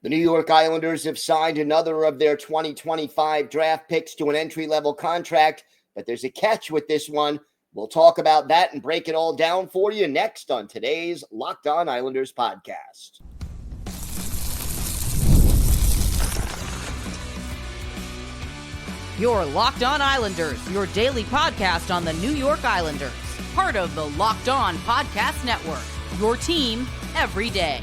The New York Islanders have signed another of their 2025 draft picks to an entry-level contract, but there's a catch with this one. We'll talk about that and break it all down for you next on today's Locked On Islanders podcast. You're Locked On Islanders, your daily podcast on the New York Islanders. Part of the Locked On Podcast Network, your team every day.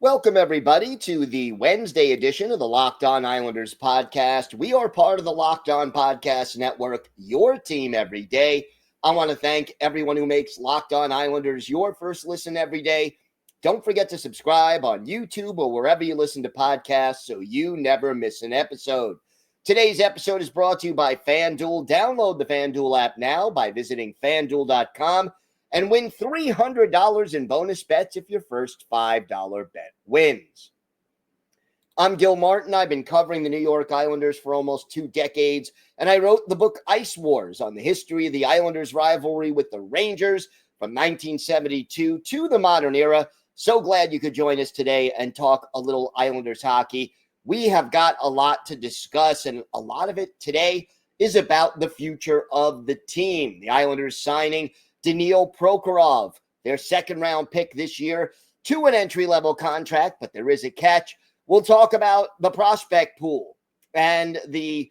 Welcome, everybody, to the Wednesday edition of the Locked On Islanders podcast. We are part of the Locked On Podcast Network, your team every day. I want to thank everyone who makes Locked On Islanders your first listen every day. Don't forget to subscribe on YouTube or wherever you listen to podcasts so you never miss an episode. Today's episode is brought to you by FanDuel. Download the FanDuel app now by visiting FanDuel.com and win $300 in bonus bets if your first $5 bet wins. I'm Gil Martin. I've been covering the New York Islanders for almost 2 decades, and I wrote the book Ice Wars on the history of the Islanders' rivalry with the Rangers from 1972 to the modern era. So glad you could join us today and talk a little Islanders hockey. We have got a lot to discuss, and a lot of it today is about the future of the team. The Islanders signing Daniil Prokhorov, their second-round pick this year, to an entry-level contract, but there is a catch. We'll talk about the prospect pool and the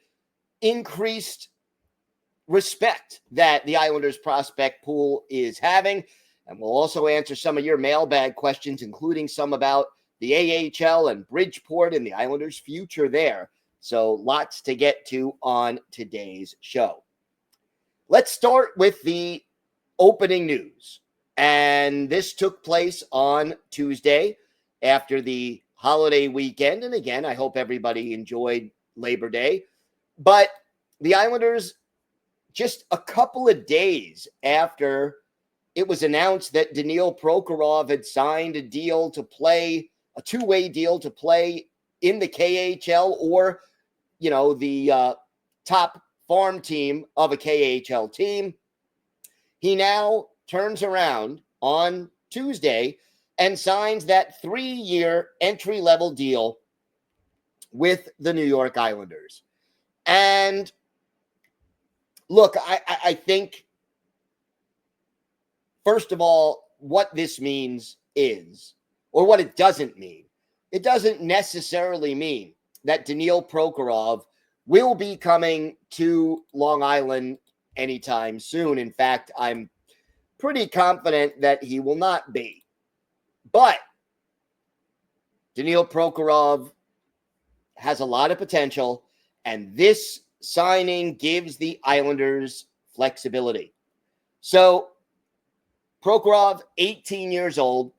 increased respect that the Islanders prospect pool is having. And we'll also answer some of your mailbag questions, including some about the AHL and Bridgeport and the Islanders' future there. So lots to get to on today's show. Let's start with the opening news. And this took place on Tuesday after the holiday weekend. And again, I hope everybody enjoyed Labor Day. But the Islanders, just a couple of days after it was announced that Daniil Prokhorov had signed a deal to play, a two-way deal to play in the KHL or, the top farm team of a KHL team, he now turns around on Tuesday and signs that 3-year entry-level deal with the New York Islanders. And look, I think, first of all, what this means is, or what it doesn't mean, it doesn't necessarily mean that Daniil Prokhorov will be coming to Long Island anytime soon. In fact, I'm pretty confident that he will not be. But Daniil Prokhorov has a lot of potential, and this signing gives the Islanders flexibility. So Prokhorov, 18 years old.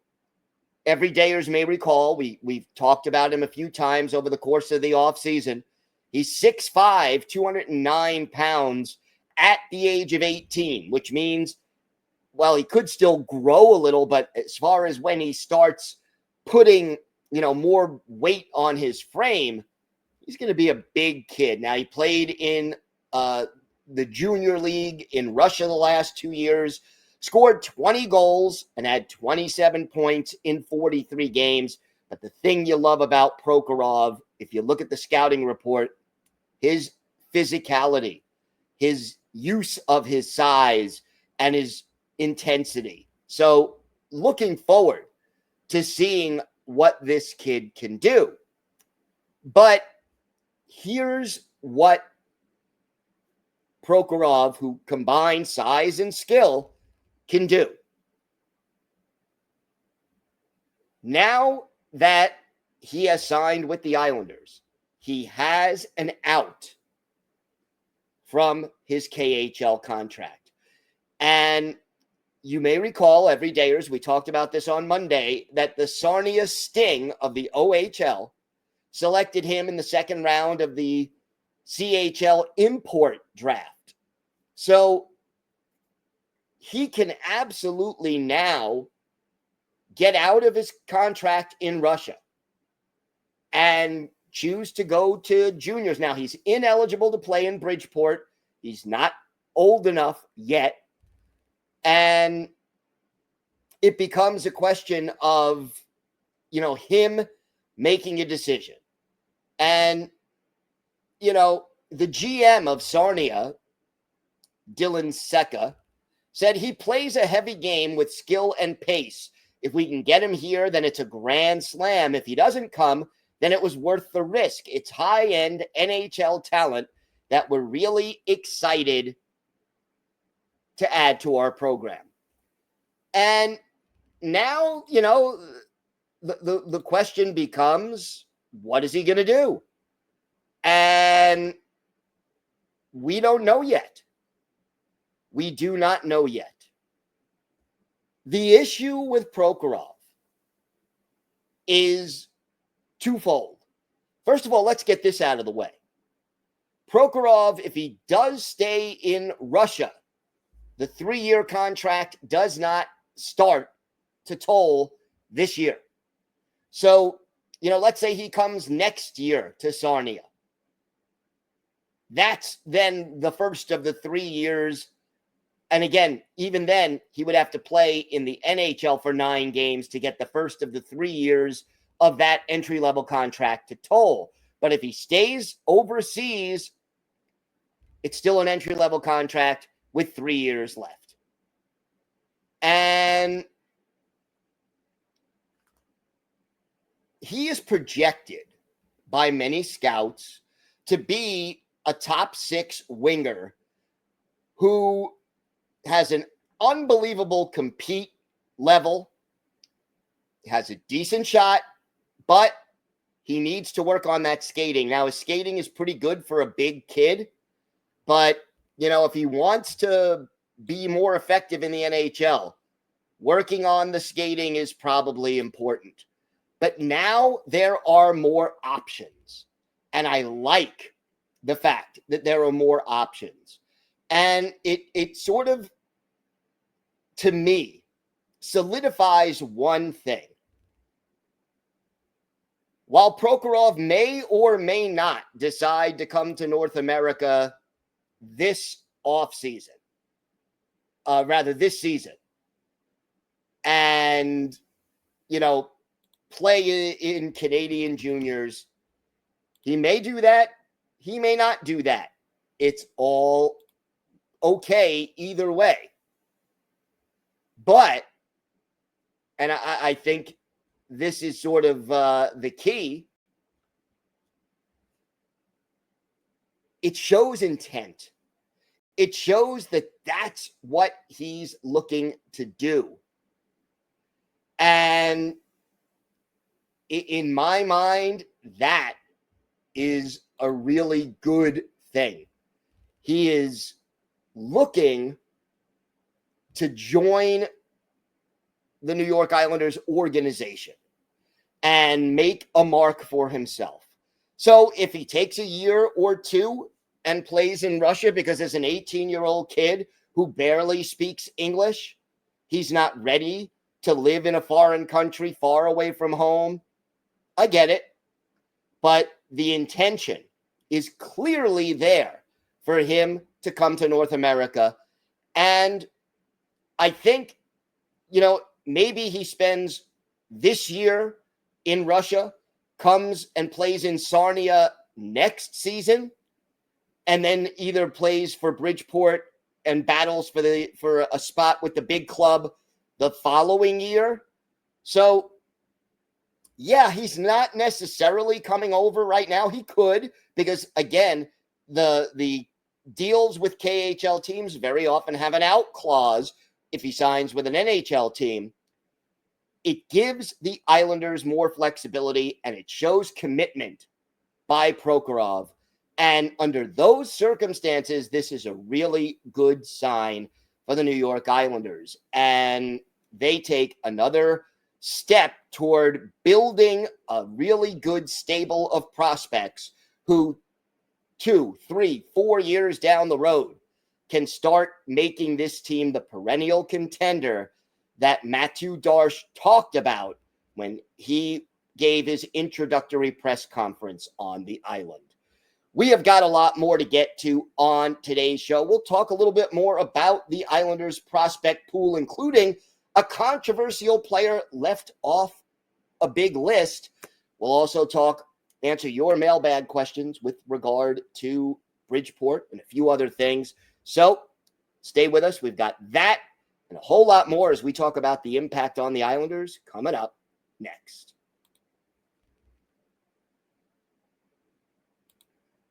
Everydayers may recall, we've talked about him a few times over the course of the offseason. He's 6'5", 209 pounds at the age of 18, which means, well, he could still grow a little, but as far as when he starts putting, more weight on his frame, he's going to be a big kid. Now, he played in the junior league in Russia the last 2 years, scored 20 goals and had 27 points in 43 games. But the thing you love about Prokhorov, if you look at the scouting report, his physicality, his use of his size, and his intensity. So looking forward to seeing what this kid can do. But here's what Prokhorov, who combines size and skill, can do. Now that he has signed with the Islanders, he has an out from his KHL contract. And you may recall, everydayers, we talked about this on Monday, that the Sarnia Sting of the OHL selected him in the second round of the CHL import draft. So he can absolutely now get out of his contract in Russia and choose to go to juniors. Now, he's ineligible to play in Bridgeport. He's not old enough yet. And it becomes a question of him making a decision. And, the GM of Sarnia, Dylan Secca, said he plays a heavy game with skill and pace. If we can get him here, then it's a grand slam. If he doesn't come, then it was worth the risk. It's high-end NHL talent that we're really excited to add to our program. And now, the question becomes, what is he going to do? And we don't know yet. We do not know yet. The issue with Prokhorov is twofold. First of all, let's get this out of the way. Prokhorov, if he does stay in Russia, the 3-year contract does not start to toll this year. So, let's say he comes next year to Sarnia. That's then the first of the 3 years. And again, even then, he would have to play in the NHL for 9 games to get the first of the 3 years of that entry-level contract to toll. But if he stays overseas, it's still an entry-level contract with 3 years left. And he is projected by many scouts to be a top 6 winger who has an unbelievable compete level, has a decent shot, but he needs to work on that skating. Now, his skating is pretty good for a big kid, but, if he wants to be more effective in the NHL, working on the skating is probably important. But now there are more options, and I like the fact that there are more options. And it sort of, to me, solidifies one thing. While Prokhorov may or may not decide to come to North America this offseason, this season, and, play in Canadian juniors, he may do that. He may not do that. It's all okay either way. But, and I think this is sort of the key, it shows intent. It shows that that's what he's looking to do. And in my mind, that is a really good thing. He is looking to join the New York Islanders organization and make a mark for himself. So if he takes a year or two and plays in Russia, because as an 18-year-old kid who barely speaks English, he's not ready to live in a foreign country far away from home, I get it. But the intention is clearly there for him to come to North America. And I think, maybe he spends this year in Russia, comes and plays in Sarnia next season, and then either plays for Bridgeport and battles for a spot with the big club the following year. So, yeah, he's not necessarily coming over right now. He could, because, again, the deals with KHL teams very often have an out clause if he signs with an NHL team. It gives the Islanders more flexibility, and it shows commitment by Prokhorov. And under those circumstances, this is a really good sign for the New York Islanders. And they take another step toward building a really good stable of prospects who 2, 3, 4 years down the road can start making this team the perennial contender that Matthew Darche talked about when he gave his introductory press conference on the island. We have got a lot more to get to on today's show. We'll talk a little bit more about the Islanders prospect pool, including a controversial player left off a big list. We'll also answer your mailbag questions with regard to Bridgeport and a few other things. So stay with us. We've got that and a whole lot more as we talk about the impact on the Islanders coming up next.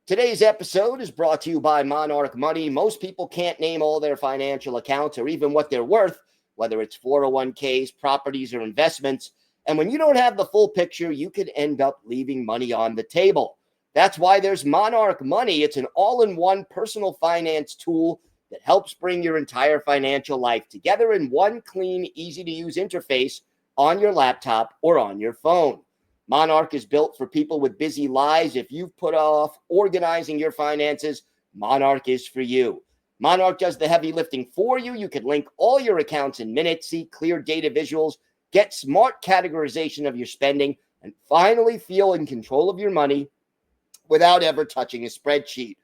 Today's episode is brought to you by Monarch Money. Most people can't name all their financial accounts or even what they're worth, whether it's 401ks, properties, or investments. And when you don't have the full picture, you could end up leaving money on the table. That's why there's Monarch Money. It's an all-in-one personal finance tool that helps bring your entire financial life together in one clean, easy-to-use interface on your laptop or on your phone. Monarch is built for people with busy lives. If you've put off organizing your finances, Monarch is for you. Monarch does the heavy lifting for you. You can link all your accounts in minutes, see clear data visuals, get smart categorization of your spending, and finally feel in control of your money without ever touching a spreadsheet.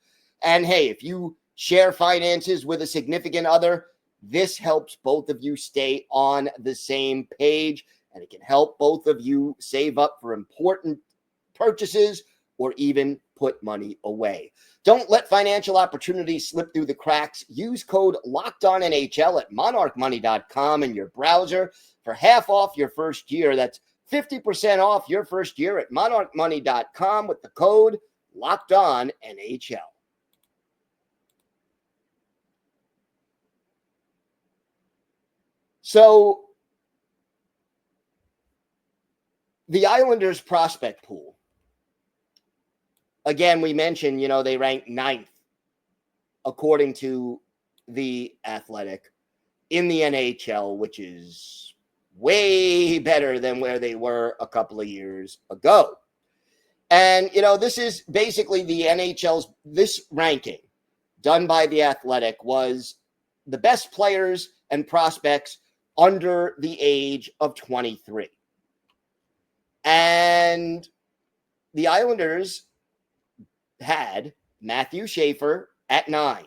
And hey, if you share finances with a significant other, this helps both of you stay on the same page, and it can help both of you save up for important purchases or even put money away. Don't let financial opportunities slip through the cracks. Use code LOCKEDONNHL at monarchmoney.com in your browser for half off your first year. That's 50% off your first year at monarchmoney.com with the code LOCKEDONNHL. So, the Islanders prospect pool. Again, we mentioned, they ranked 9th, according to The Athletic, in the NHL, which is way better than where they were a couple of years ago. And, this is basically the NHL's, this ranking done by The Athletic was the best players and prospects under the age of 23. And the Islanders had Matthew Schaefer at 9,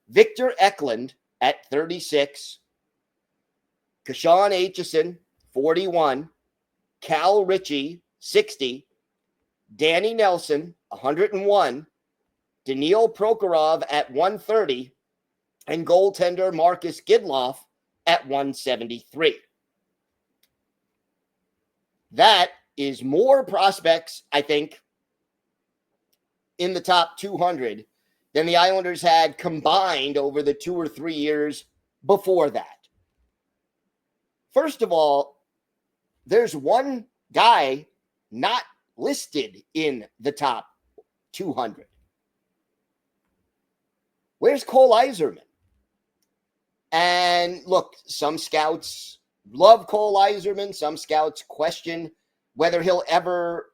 Victor Eklund at 36, Kashawn Aitchison, 41, Cal Ritchie, 60, Danny Nelson, 101, Daniil Prokhorov at 130, and goaltender Marcus Gidloff at 173. That is more prospects, I think, in the top 200 than the Islanders had combined over the 2 or 3 years before that. First of all, there's one guy not listed in the top 200. Where's Cole Yzerman? And look, some scouts love Cole Yzerman. Some scouts question whether he'll ever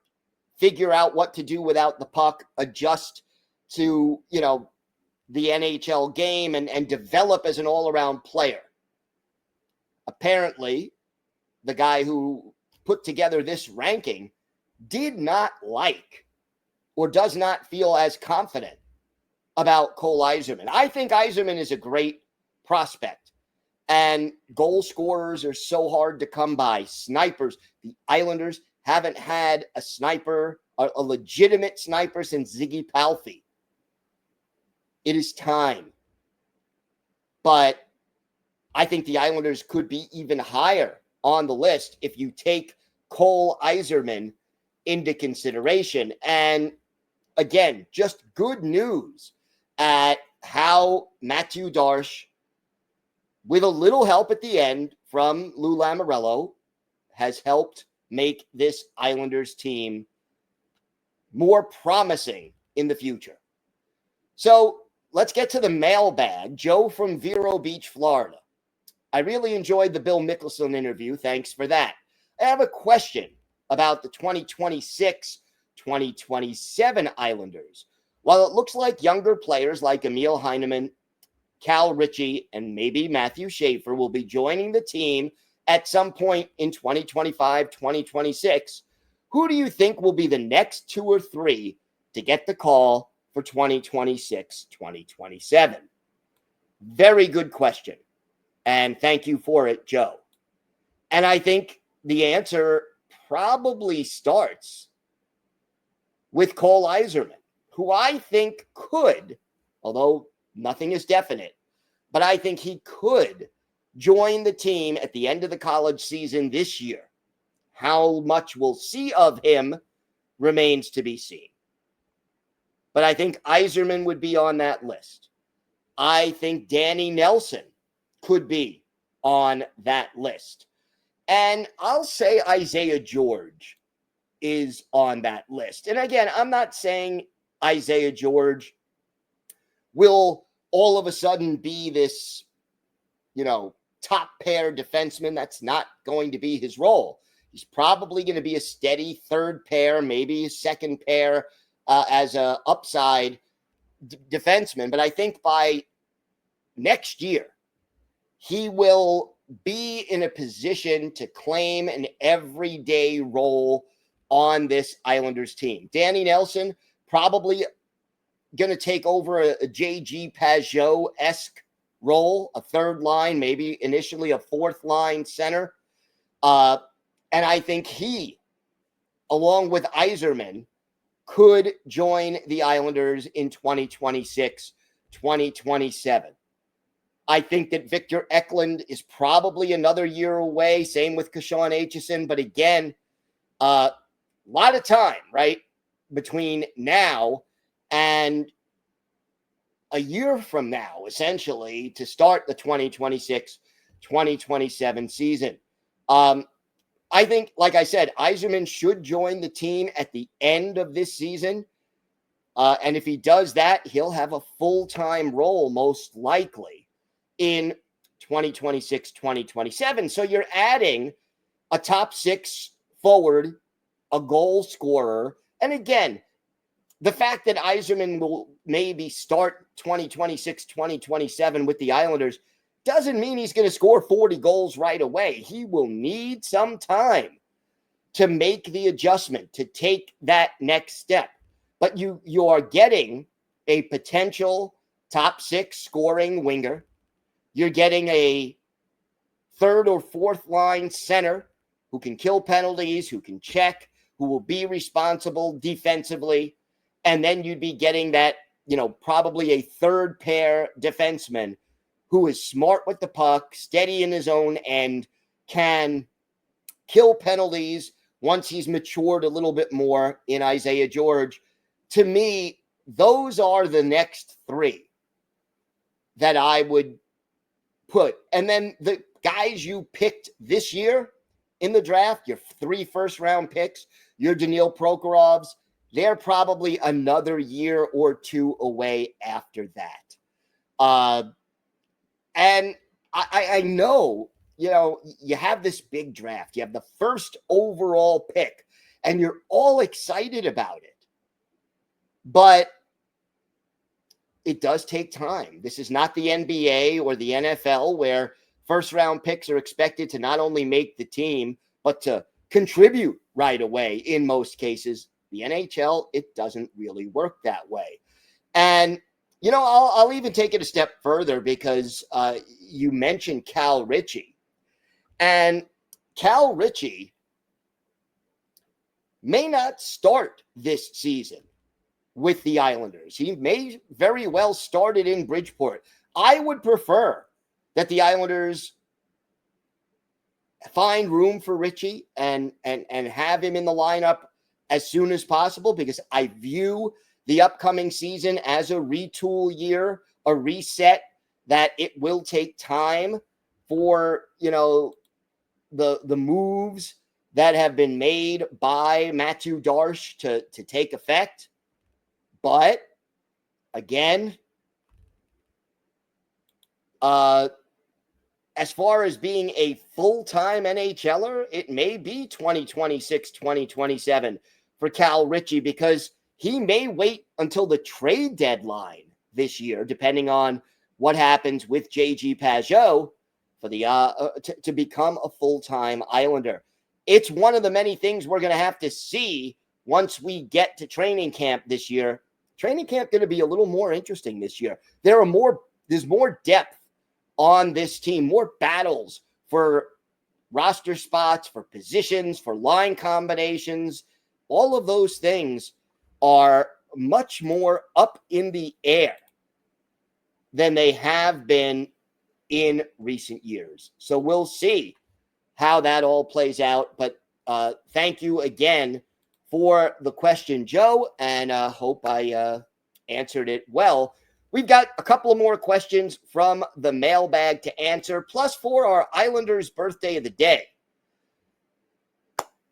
figure out what to do without the puck, adjust to, the NHL game and develop as an all-around player. Apparently, the guy who put together this ranking did not like or does not feel as confident about Cole Yzerman. I think Yzerman is a great prospect. And goal scorers are so hard to come by. Snipers. The Islanders haven't had a sniper, a legitimate sniper, since Ziggy Palffy. It is time. But I think the Islanders could be even higher on the list if you take Cole Yzerman into consideration. And again, just good news at how Matthew Darche, with a little help at the end from Lou Lamoriello, has helped make this Islanders team more promising in the future. So let's get to the mailbag. Joe from Vero Beach, Florida. I really enjoyed the Bill Mickelson interview. Thanks for that. I have a question about the 2026-2027 Islanders. While it looks like younger players like Emil Heineman, Cal Ritchie, and maybe Matthew Schaefer will be joining the team at some point in 2025, 2026, who do you think will be the next 2 or 3 to get the call for 2026, 2027? Very good question. And thank you for it, Joe. And I think the answer probably starts with Cole Yzerman, who I think could, although nothing is definite, but I think he could join the team at the end of the college season this year. How much we'll see of him remains to be seen. But I think Yzerman would be on that list. I think Danny Nelson could be on that list. And I'll say Isaiah George is on that list. And again, I'm not saying Isaiah George will all of a sudden be this, top pair defenseman. That's not going to be his role. He's probably going to be a steady third pair, maybe a second pair as a upside defenseman. But I think by next year, he will be in a position to claim an everyday role on this Islanders team. Danny Nelson probably going to take over a J.G. Pageau-esque role, a third line, maybe initially a fourth line center. And I think he, along with Yzerman, could join the Islanders in 2026, 2027. I think that Victor Eklund is probably another year away. Same with Kashawn Aitchison. But again, a lot of time, right, between now and a year from now, essentially, to start the 2026-2027 season. I think, like I said, Yzerman should join the team at the end of this season. And if he does that, he'll have a full-time role, most likely, in 2026-2027. So you're adding a top six forward, a goal scorer. And again, the fact that Yzerman will maybe start 2026-2027 with the Islanders doesn't mean he's going to score 40 goals right away. He will need some time to make the adjustment, to take that next step. But you are getting a potential top six scoring winger. You're getting a third or fourth line center who can kill penalties, who can check, who will be responsible defensively. And then you'd be getting that, probably a third pair defenseman who is smart with the puck, steady in his own end, can kill penalties once he's matured a little bit more in Isaiah George. To me, those are the next three that I would put. And then the guys you picked this year in the draft, your 3 first-round picks, your Daniil Prokhorovs, they're probably another year or two away after that. And I know, you have this big draft. You have the first overall pick, and you're all excited about it. But it does take time. This is not the NBA or the NFL where first-round picks are expected to not only make the team, but to contribute right away in most cases. The NHL, it doesn't really work that way. And, I'll even take it a step further because you mentioned Cal Ritchie. And Cal Ritchie may not start this season with the Islanders. He may very well start it in Bridgeport. I would prefer that the Islanders find room for Ritchie and have him in the lineup as soon as possible, because I view the upcoming season as a retool year, a reset, that it will take time for, the moves that have been made by Matthew Darche to take effect. But again, as far as being a full-time NHLer, it may be 2026, 2027 for Cal Ritchie, because he may wait until the trade deadline this year, depending on what happens with J.G. Pageau, for the to become a full-time Islander. It's one of the many things we're going to have to see once we get to training camp this year. Training camp going to be a little more interesting this year. There's more depth on this team, more battles for roster spots, for positions, for line combinations. All of those things are much more up in the air than they have been in recent years. So we'll see how that all plays out. But thank you again for the question, Joe, and hope I answered it well. We've got a couple of more questions from the mailbag to answer, plus for our Islanders' birthday of the day.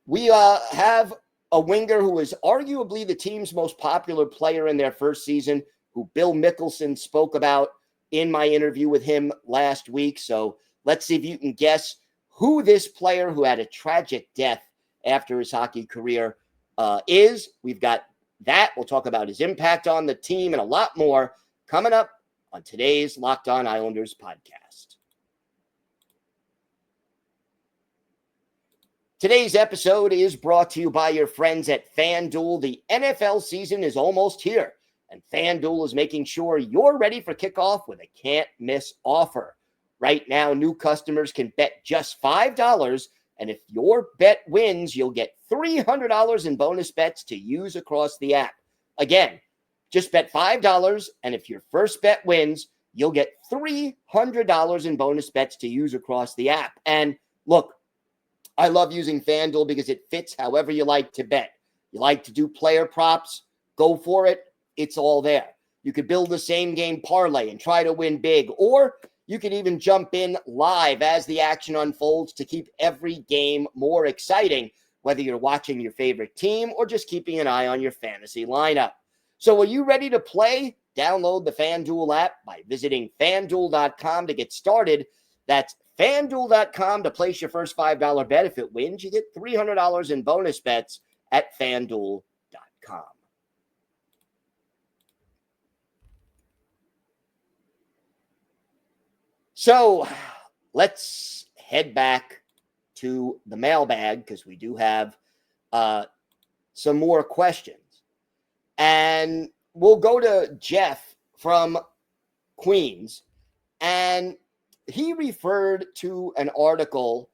We have a winger who is arguably the team's most popular player in their first season, who Bill Mickelson spoke about in my interview with him last week. So let's see if you can guess who this player who had a tragic death after his hockey career is. We've got that. We'll talk about his impact on the team and a lot more coming up on today's Locked On Islanders podcast. Today's episode is brought to you by your friends at FanDuel. The NFL season is almost here, and FanDuel is making sure you're ready for kickoff with a can't-miss offer. Right now, new customers can bet just $5, and if your bet wins, you'll get $300 in bonus bets to use across the app. Again, just bet $5, and if your first bet wins, you'll get $300 in bonus bets to use across the app. And look, I love using FanDuel because it fits however you like to bet. You like to do player props, go for it. It's all there. You could build the same game parlay and try to win big, or you can even jump in live as the action unfolds to keep every game more exciting, whether you're watching your favorite team or just keeping an eye on your fantasy lineup. So are you ready to play? Download the FanDuel app by visiting FanDuel.com to get started. That's FanDuel.com to place your first $5 bet. If it wins, you get $300 in bonus bets at FanDuel.com. So let's head back to the mailbag because we do have some more questions. And we'll go to Jeff from Queens. And he referred to an article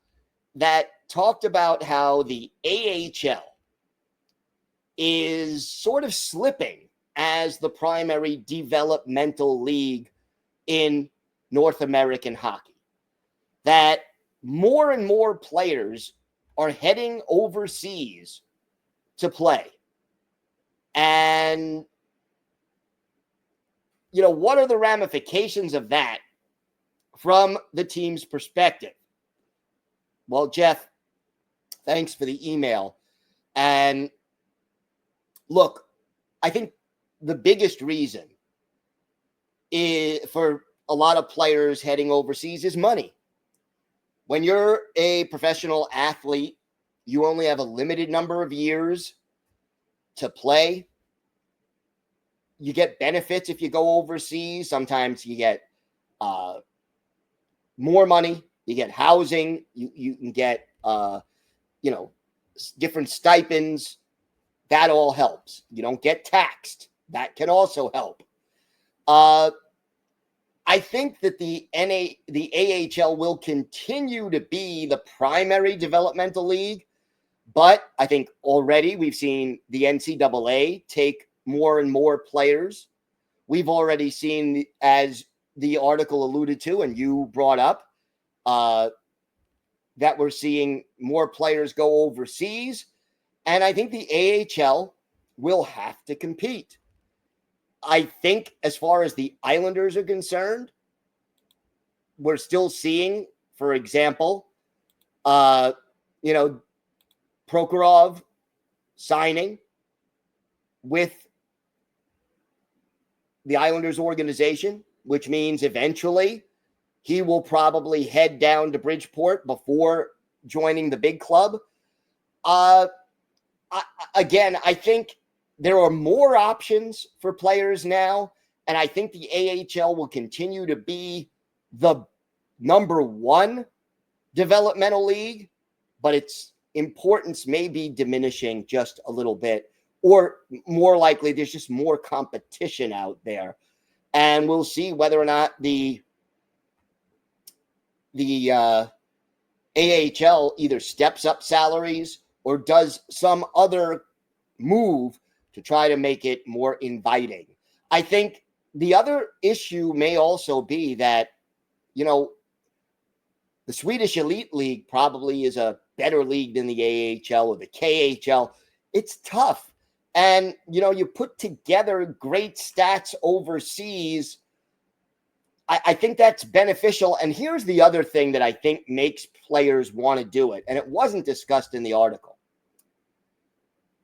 that talked about how the AHL is sort of slipping as the primary developmental league in North American hockey. That more and more players are heading overseas to play. And, what are the ramifications of that from the team's perspective? Well, Jeff, thanks for the email. And look, I think the biggest reason for a lot of players heading overseas is money. When you're a professional athlete, you only have a limited number of years to play. You get benefits if you go overseas. Sometimes you get more money. You get housing. You can get different stipends. That all helps. You don't get taxed. That can also help. I think that the AHL will continue to be the primary developmental league, but I think already we've seen the NCAA take more and more players. We've already seen, as the article alluded to and you brought up, that we're seeing more players go overseas. And I think the AHL will have to compete. I think as far as the Islanders are concerned, we're still seeing, for example, Prokhorov signing with the Islanders organization, which means eventually he will probably head down to Bridgeport before joining the big club. I think there are more options for players now, and I think the AHL will continue to be the number one developmental league, but its importance may be diminishing just a little bit, or more likely there's just more competition out there. And we'll see whether or not the AHL either steps up salaries or does some other move to try to make it more inviting. I think the other issue may also be that, you know, the Swedish Elite League probably is a better league than the AHL or the KHL. It's tough. And, you know, you put together great stats overseas. I think that's beneficial. And here's the other thing that I think makes players want to do it. And it wasn't discussed in the article.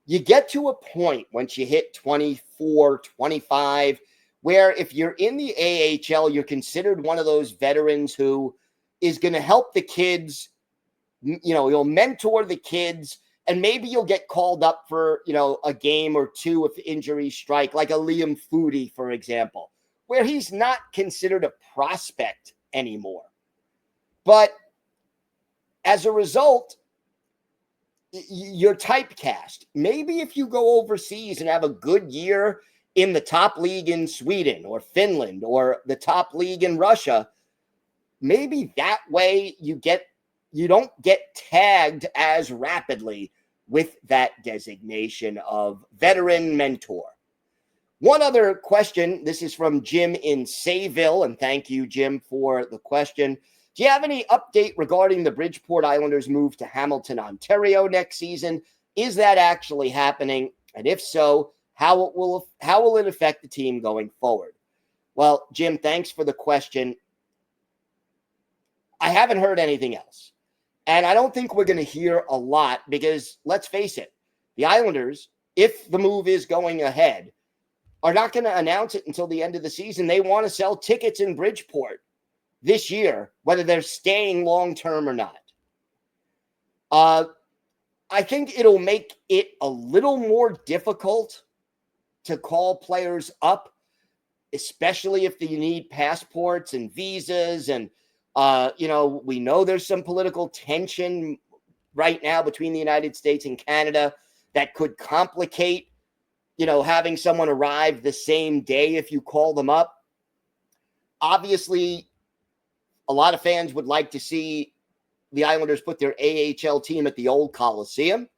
You get to a point once you hit 24, 25, where if you're in the AHL, you're considered one of those veterans who is going to help the kids. You know, you'll mentor the kids, and maybe you'll get called up for, you know, a game or two if injuries strike, like a Liam Foudy, for example, where he's not considered a prospect anymore. But as a result, you're typecast. Maybe if you go overseas and have a good year in the top league in Sweden or Finland or the top league in Russia, maybe that way you don't get tagged as rapidly with that designation of veteran mentor. One other question. This is from Jim in Sayville, and thank you, Jim, for the question. Do you have any update regarding the Bridgeport Islanders move to Hamilton, Ontario next season? Is that actually happening? And if so, how will it affect the team going forward? Well, Jim, thanks for the question. I haven't heard anything else. And I don't think we're going to hear a lot because, let's face it, the Islanders, if the move is going ahead, are not going to announce it until the end of the season. They want to sell tickets in Bridgeport this year, whether they're staying long-term or not. I think it'll make it a little more difficult to call players up, especially if you need passports and visas. And, you know, we know there's some political tension right now between the United States and Canada that could complicate, you know, having someone arrive the same day if you call them up. Obviously, a lot of fans would like to see the Islanders put their AHL team at the old Coliseum.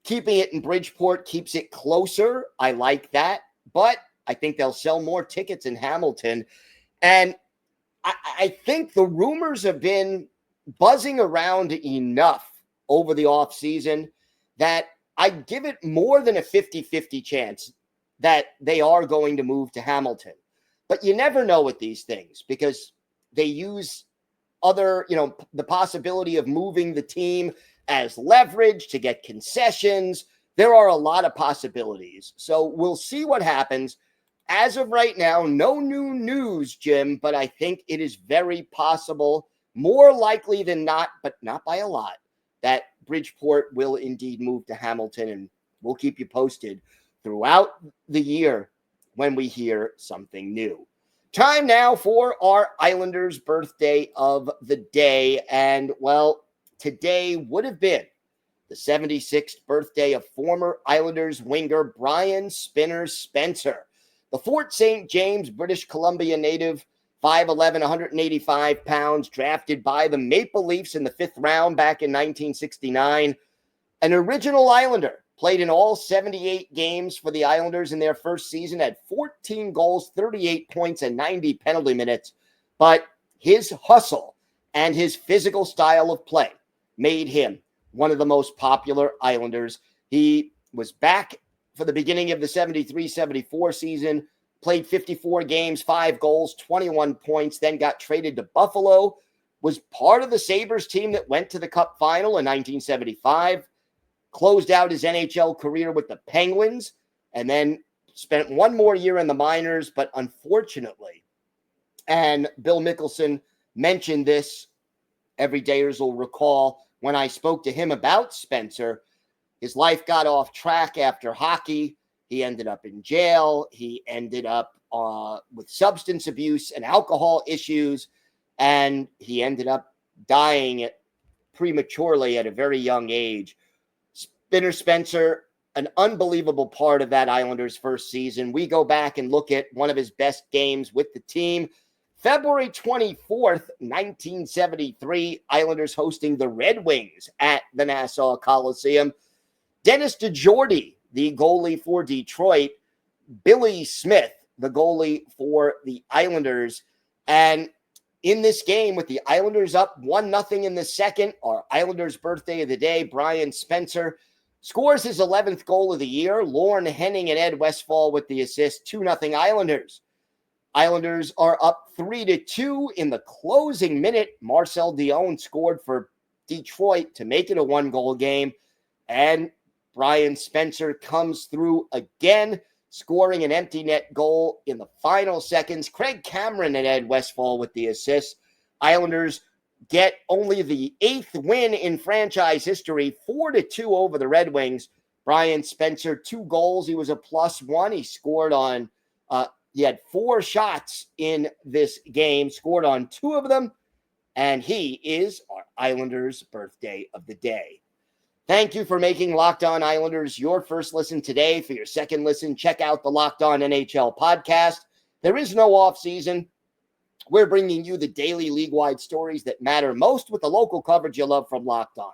Keeping it in Bridgeport keeps it closer. I like that. But I think they'll sell more tickets in Hamilton. And I think the rumors have been buzzing around enough over the offseason that I'd give it more than a 50-50 chance that they are going to move to Hamilton. But you never know with these things because they use other, you know, the possibility of moving the team as leverage to get concessions. There are a lot of possibilities. So we'll see what happens. As of right now, no new news, Jim, but I think it is very possible, more likely than not, but not by a lot, that Bridgeport will indeed move to Hamilton, and we'll keep you posted throughout the year when we hear something new. Time now for our Islanders birthday of the day. And, well, today would have been the 76th birthday of former Islanders winger Brian Spinner Spencer. The Fort St. James, British Columbia native, 5'11", 185 pounds, drafted by the Maple Leafs in the 5th round back in 1969. An original Islander, played in all 78 games for the Islanders in their first season, had 14 goals, 38 points, and 90 penalty minutes. But his hustle and his physical style of play made him one of the most popular Islanders. He was back for the beginning of the 73-74 season, played 54 games, 5 goals, 21 points, then got traded to Buffalo, was part of the Sabres team that went to the Cup final in 1975, closed out his NHL career with the Penguins, and then spent one more year in the minors. But unfortunately, and Bill Mickelson mentioned this, everydayers will recall, when I spoke to him about Spencer, his life got off track after hockey. He ended up in jail. He ended up with substance abuse and alcohol issues, and he ended up dying prematurely at a very young age. Spinner Spencer, an unbelievable part of that Islanders' first season. We go back and look at one of his best games with the team. February 24th, 1973, Islanders hosting the Red Wings at the Nassau Coliseum. Dennis DeJordy, the goalie for Detroit. Billy Smith, the goalie for the Islanders. And in this game, with the Islanders up 1-0 in the second, our Islanders' birthday of the day, Brian Spencer scores his 11th goal of the year. Lorne Henning and Ed Westfall with the assist, 2-0 Islanders. Islanders are up 3-2 in the closing minute. Marcel Dion scored for Detroit to make it a one-goal game. And Brian Spencer comes through again, scoring an empty net goal in the final seconds. Craig Cameron and Ed Westfall with the assist. Islanders get only the 8th win in franchise history, 4-2 over the Red Wings. Brian Spencer, 2 goals. He was a +1. He scored on he had 4 shots in this game, scored on 2 of them, and he is our Islanders' birthday of the day. Thank you for making Locked On Islanders your first listen today. For your second listen, check out the Locked On NHL podcast. There is no off-season. We're bringing you the daily league-wide stories that matter most with the local coverage you love from Locked On.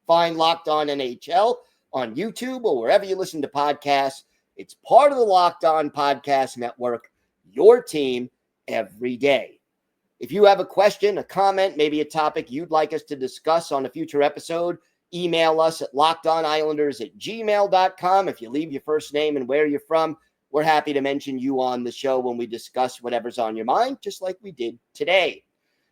Find Locked On NHL on YouTube or wherever you listen to podcasts. It's part of the Locked On Podcast Network, your team every day. If you have a question, a comment, maybe a topic you'd like us to discuss on a future episode, email us at lockedonislanders@gmail.com. If you leave your first name and where you're from, we're happy to mention you on the show when we discuss whatever's on your mind, just like we did today.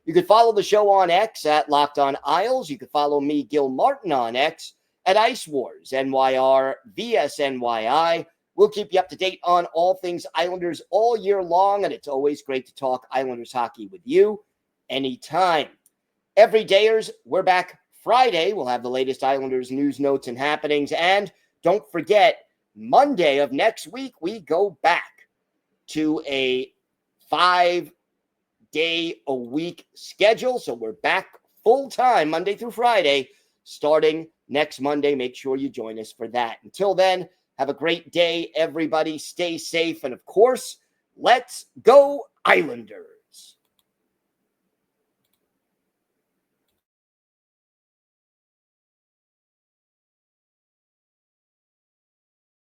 You can follow the show on X at Locked On Isles. You can follow me, Gil Martin, on X at Ice Wars, NYR, VSNYI. We'll keep you up to date on all things Islanders all year long, and it's always great to talk Islanders hockey with you anytime. Everydayers, we're back Friday. We'll have the latest Islanders news, notes, and happenings. And don't forget, Monday of next week, we go back to a 5-day-a-week schedule. So we're back full-time Monday through Friday, starting next Monday. Make sure you join us for that. Until then, have a great day, everybody. Stay safe. And, of course, let's go Islanders.